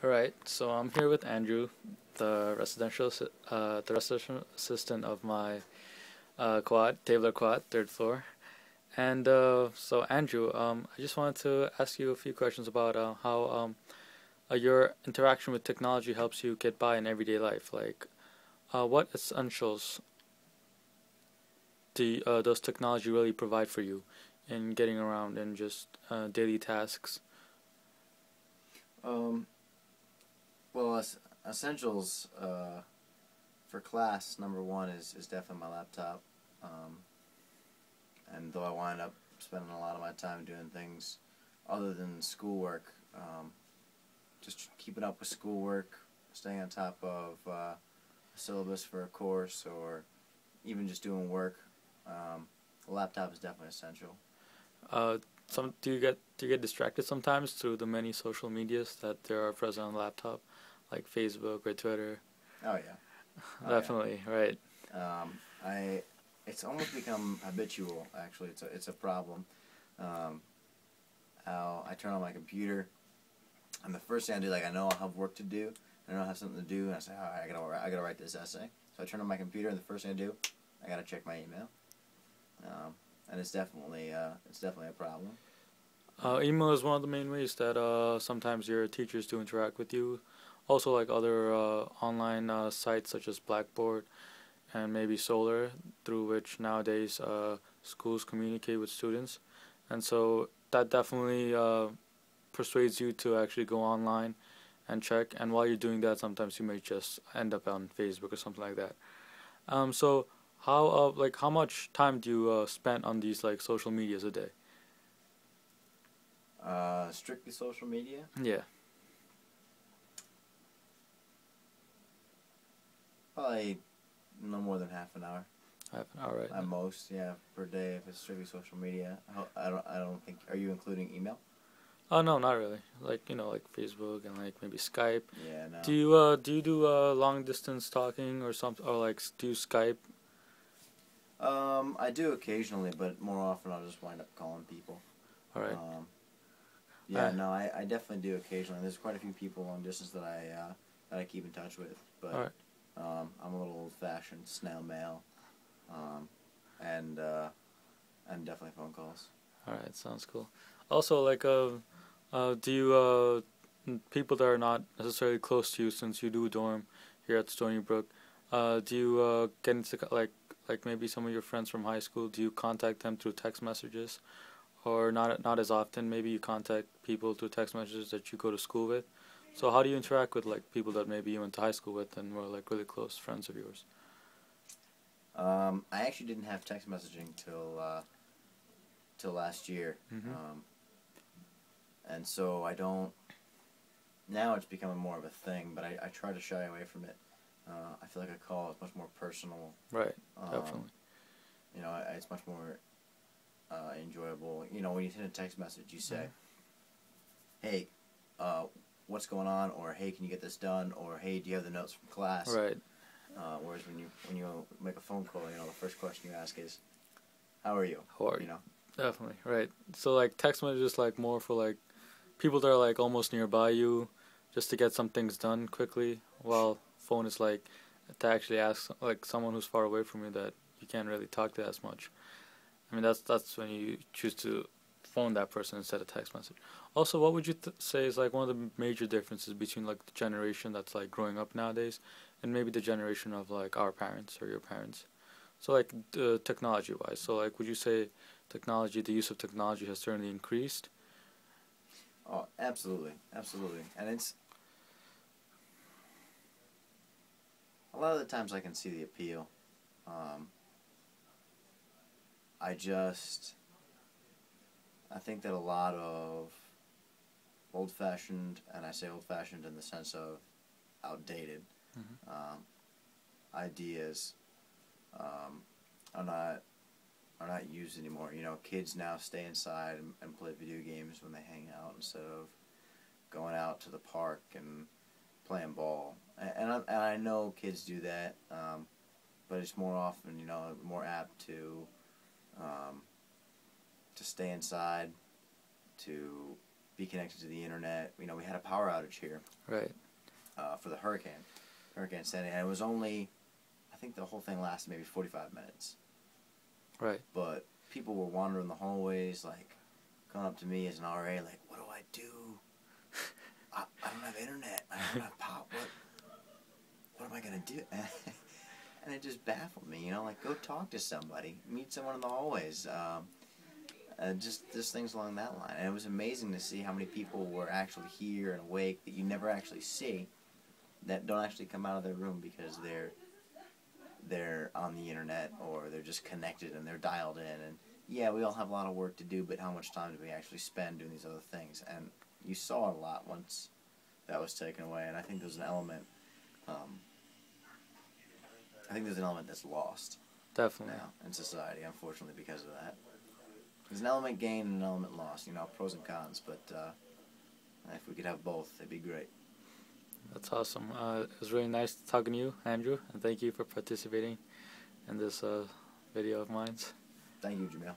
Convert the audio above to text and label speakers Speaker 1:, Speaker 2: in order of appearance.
Speaker 1: All right, so I'm here with Andrew, the residential assistant of my quad, Taylor Quad, third floor. And so Andrew, I just wanted to ask you a few questions about how your interaction with technology helps you get by in everyday life. Like, what essentials does technology really provide for you in getting around and just daily tasks?
Speaker 2: Um, well, essentials for class number one is definitely my laptop. Um, and though I wind up spending a lot of my time doing things other than schoolwork, just keeping up with schoolwork, staying on top of a syllabus for a course, or even just doing work, the laptop is definitely essential.
Speaker 1: Uh, do you get distracted sometimes through the many social medias that there are present on the laptop, like Facebook or Twitter?
Speaker 2: Oh yeah, oh
Speaker 1: Definitely, right.
Speaker 2: yeah. I It's almost become habitual. Actually, it's a problem. Um, how I turn on my computer, and the first thing I do, like I know I'll have work to do, I know I have something to do, and I say, all right, I gotta write this essay. So I turn on my computer, and the first thing I do, I gotta check my email, and it's definitely a problem.
Speaker 1: Email is one of the main ways that sometimes your teachers do interact with you. Also, like other online sites such as Blackboard and maybe Solar, through which nowadays schools communicate with students. And so that definitely persuades you to actually go online and check. And while you're doing that, sometimes you may just end up on Facebook or something like that. So how much time do you spend on these like social medias a day?
Speaker 2: Strictly social media,
Speaker 1: Yeah.
Speaker 2: probably no more than half an hour
Speaker 1: Half an hour, right?
Speaker 2: at most. Yeah, per day if it's strictly social media. I don't think. Are you including email?
Speaker 1: Oh no, not really. Like like Facebook and like maybe Skype.
Speaker 2: Yeah, no.
Speaker 1: Do you do long distance talking or something, or like do you Skype?
Speaker 2: I do occasionally, but more often I'll just wind up calling people.
Speaker 1: All right.
Speaker 2: Um,
Speaker 1: Uh,
Speaker 2: yeah, no, I definitely do occasionally. There's quite a few people long distance that I keep in touch with,
Speaker 1: all
Speaker 2: but
Speaker 1: right.
Speaker 2: I'm a little old fashioned, snail mail, um, and definitely phone calls.
Speaker 1: All right. Sounds cool. Also, like do you people that are not necessarily close to you, since you do dorm here at Stony Brook, do you get into like maybe some of your friends from high school? Do you contact them through text messages, or not as often? Maybe you contact people through text messages that you go to school with. So how do you interact with like people that maybe you went to high school with and were like really close friends of yours?
Speaker 2: I actually didn't have text messaging till last year,
Speaker 1: Mm-hmm.
Speaker 2: and so I don't. Now it's becoming more of a thing, but I try to shy away from it. I feel like a call is much more personal.
Speaker 1: Right.
Speaker 2: Um,
Speaker 1: Definitely.
Speaker 2: it's much more enjoyable. When you send a text message, you say, "Hey, uh, what's going on?" or "Hey, can you get this done?" or "Hey, do you have the notes from class?"
Speaker 1: Right.
Speaker 2: Whereas when you make a phone call, the first question you ask is, "How are you?"
Speaker 1: How are
Speaker 2: You
Speaker 1: you?
Speaker 2: know.
Speaker 1: Definitely. Right. So like text messages like more for like people that are like almost nearby you, just to get some things done quickly. While phone is like to actually ask like someone who's far away from you that you can't really talk to as much. I mean that's when you choose to phone that person instead of text message. Also, what would you say is like one of the major differences between like the generation that's like growing up nowadays and maybe the generation of like our parents or your parents? So like technology wise, so like would you say the use of technology has certainly increased?
Speaker 2: Oh, absolutely, absolutely, and it's a lot of the times I can see the appeal. Um, I just I think that a lot of old-fashioned, and I say old-fashioned in the sense of outdated,
Speaker 1: Hmm.
Speaker 2: um, ideas um, are not used anymore. Kids now stay inside and play video games when they hang out instead of going out to the park and playing ball. And I know kids do that, but it's more often, more apt um, to stay inside, to be connected to the internet. You know, we had a power outage here
Speaker 1: Right.
Speaker 2: for the Hurricane Sandy, and it was only, I think the whole thing lasted maybe 45 minutes.
Speaker 1: Right.
Speaker 2: But people were wandering the hallways, like, coming up to me as an RA, like, what do I do? I don't have internet. I don't have pop. What am I going to do? And it just baffled me, you know, like, go talk to somebody. Meet someone in the hallways. Just things along that line. And it was amazing to see how many people were actually here and awake that you never actually see, that don't actually come out of their room because they're on the internet, or they're just connected and they're dialed in. And yeah, we all have a lot of work to do, but how much time do we actually spend doing these other things? And you saw it a lot once that was taken away. And I think there's an element. I think there's an element that's lost
Speaker 1: Definitely.
Speaker 2: now in society, unfortunately, because of that. There's an element gained and an element lost. You know, pros and cons. But if we could have both, it'd be great.
Speaker 1: That's awesome. It was really nice talking to you, Andrew, and thank you for participating in this video of mine.
Speaker 2: Thank you, Jamil.